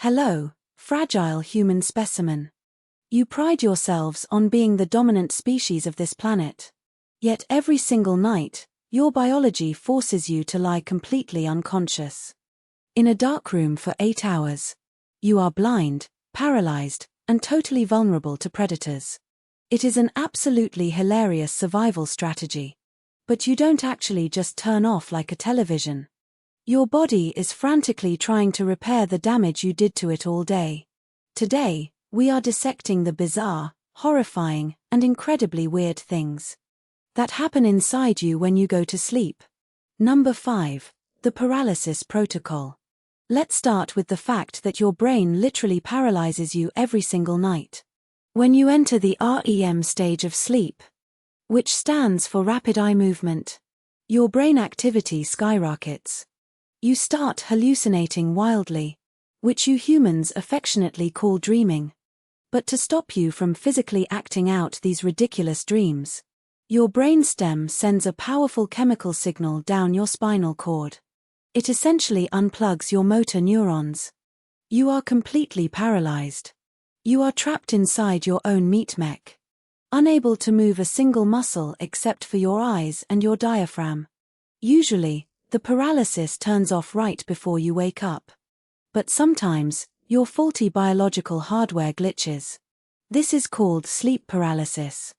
Hello, fragile human specimen. You pride yourselves on being the dominant species of this planet. Yet every single night, your biology forces you to lie completely unconscious. In a dark room for 8 hours. You are blind, paralyzed, and totally vulnerable to predators. It is an absolutely hilarious survival strategy. But you don't actually just turn off like a television. Your body is frantically trying to repair the damage you did to it all day. Today, we are dissecting the bizarre, horrifying, and incredibly weird things that happen inside you when you go to sleep. Number 5. The Paralysis Protocol. Let's start with the fact that your brain literally paralyzes you every single night. When you enter the REM stage of sleep, which stands for rapid eye movement, your brain activity skyrockets. You start hallucinating wildly, which you humans affectionately call dreaming. But to stop you from physically acting out these ridiculous dreams, your brainstem sends a powerful chemical signal down your spinal cord. It essentially unplugs your motor neurons. You are completely paralyzed. You are trapped inside your own meat mech, unable to move a single muscle except for your eyes and your diaphragm. Usually, the paralysis turns off right before you wake up. But sometimes, your faulty biological hardware glitches. This is called sleep paralysis.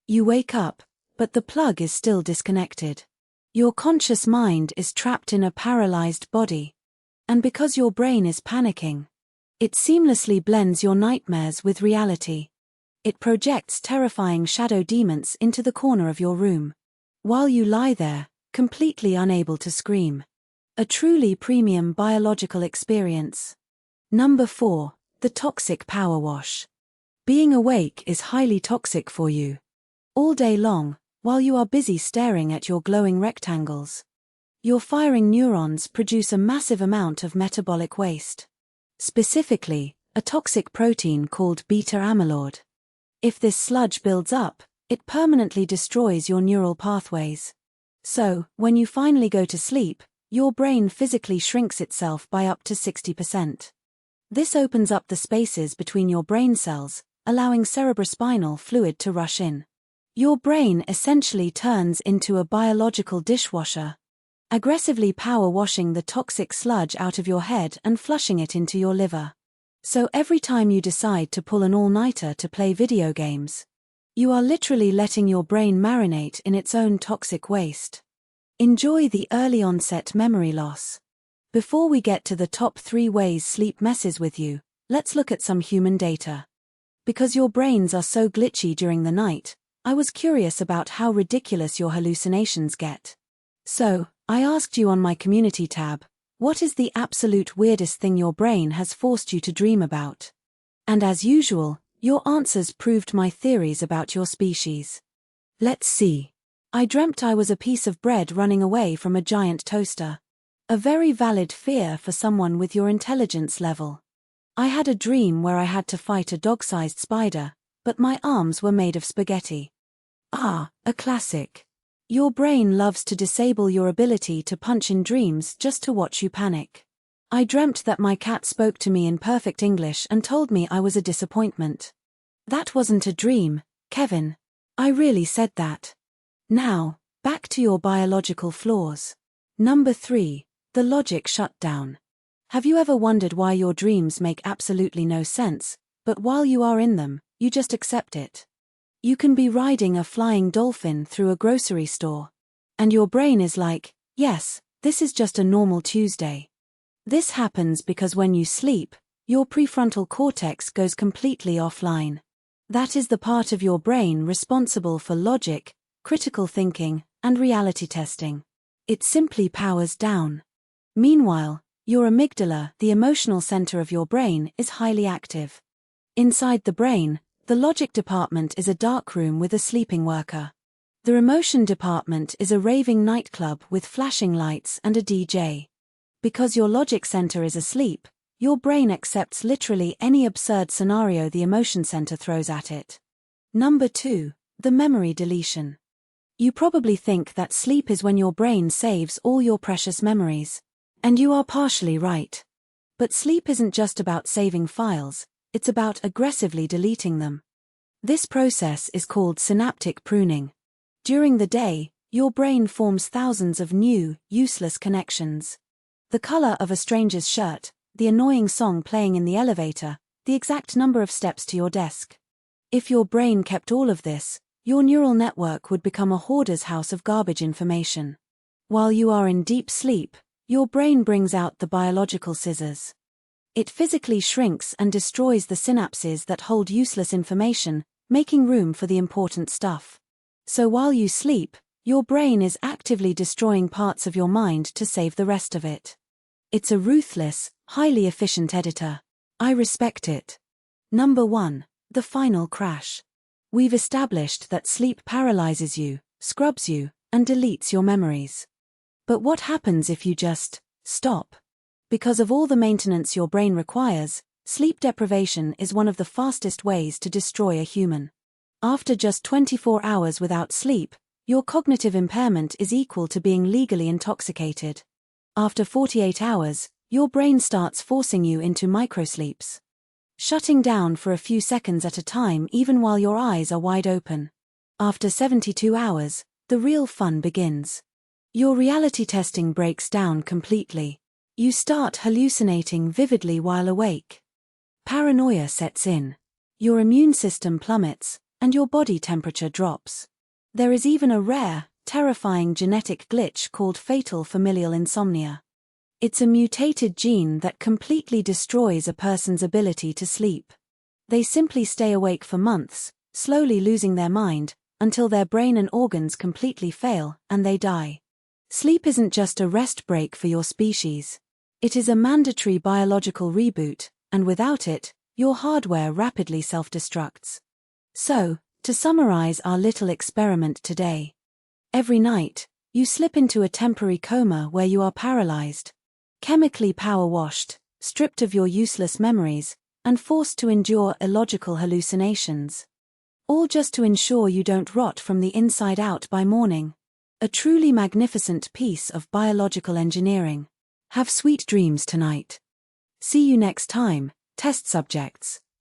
You wake up, but the plug is still disconnected. Your conscious mind is trapped in a paralyzed body. And because your brain is panicking, it seamlessly blends your nightmares with reality. It projects terrifying shadow demons into the corner of your room, while you lie there, completely unable to scream. A truly premium biological experience. Number 4. The Toxic Power Wash. Being awake is highly toxic for you. All day long, while you are busy staring at your glowing rectangles, your firing neurons produce a massive amount of metabolic waste. Specifically, a toxic protein called beta-amyloid. If this sludge builds up, it permanently destroys your neural pathways. So, when you finally go to sleep, your brain physically shrinks itself by up to 60%. This opens up the spaces between your brain cells, allowing cerebrospinal fluid to rush in. Your brain essentially turns into a biological dishwasher, aggressively power washing the toxic sludge out of your head and flushing it into your liver. So every time you decide to pull an all-nighter to play video games, you are literally letting your brain marinate in its own toxic waste. Enjoy the early onset memory loss. Before we get to the top 3 ways sleep messes with you, let's look at some human data. Because your brains are so glitchy during the night, I was curious about how ridiculous your hallucinations get. So, I asked you on my community tab, what is the absolute weirdest thing your brain has forced you to dream about? And as usual, your answers proved my theories about your species. Let's see. I dreamt I was a piece of bread running away from a giant toaster. A very valid fear for someone with your intelligence level. I had a dream where I had to fight a dog-sized spider, but my arms were made of spaghetti. Ah, a classic. Your brain loves to disable your ability to punch in dreams just to watch you panic. I dreamt that my cat spoke to me in perfect English and told me I was a disappointment. That wasn't a dream, Kevin. I really said that. Now, back to your biological flaws. Number 3. The logic shutdown. Have you ever wondered why your dreams make absolutely no sense, but while you are in them, you just accept it? You can be riding a flying dolphin through a grocery store, and your brain is like, yes, this is just a normal Tuesday. This happens because when you sleep, your prefrontal cortex goes completely offline. That is the part of your brain responsible for logic, critical thinking, and reality testing. It simply powers down. Meanwhile, your amygdala, the emotional center of your brain, is highly active. Inside the brain, the logic department is a dark room with a sleeping worker. The emotion department is a raving nightclub with flashing lights and a DJ. Because your logic center is asleep, your brain accepts literally any absurd scenario the emotion center throws at it. Number 2. The memory deletion. You probably think that sleep is when your brain saves all your precious memories. And you are partially right. But sleep isn't just about saving files, it's about aggressively deleting them. This process is called synaptic pruning. During the day, your brain forms thousands of new, useless connections. The color of a stranger's shirt, the annoying song playing in the elevator, the exact number of steps to your desk. If your brain kept all of this, your neural network would become a hoarder's house of garbage information. While you are in deep sleep, your brain brings out the biological scissors. It physically shrinks and destroys the synapses that hold useless information, making room for the important stuff. So while you sleep, your brain is actively destroying parts of your mind to save the rest of it. It's a ruthless, highly efficient editor. I respect it. Number 1. The final crash. We've established that sleep paralyzes you, scrubs you, and deletes your memories. But what happens if you just stop? Because of all the maintenance your brain requires, sleep deprivation is one of the fastest ways to destroy a human. After just 24 hours without sleep, your cognitive impairment is equal to being legally intoxicated. After 48 hours, your brain starts forcing you into microsleeps, shutting down for a few seconds at a time even while your eyes are wide open. After 72 hours, the real fun begins. Your reality testing breaks down completely. You start hallucinating vividly while awake. Paranoia sets in. Your immune system plummets, and your body temperature drops. There is even a rare, terrifying genetic glitch called Fatal Familial Insomnia. It's a mutated gene that completely destroys a person's ability to sleep. They simply stay awake for months, slowly losing their mind, until their brain and organs completely fail, and they die. Sleep isn't just a rest break for your species. It is a mandatory biological reboot, and without it, your hardware rapidly self-destructs. So, to summarize our little experiment today. Every night, you slip into a temporary coma where you are paralyzed, chemically power-washed, stripped of your useless memories, and forced to endure illogical hallucinations. All just to ensure you don't rot from the inside out by morning. A truly magnificent piece of biological engineering. Have sweet dreams tonight. See you next time, test subjects.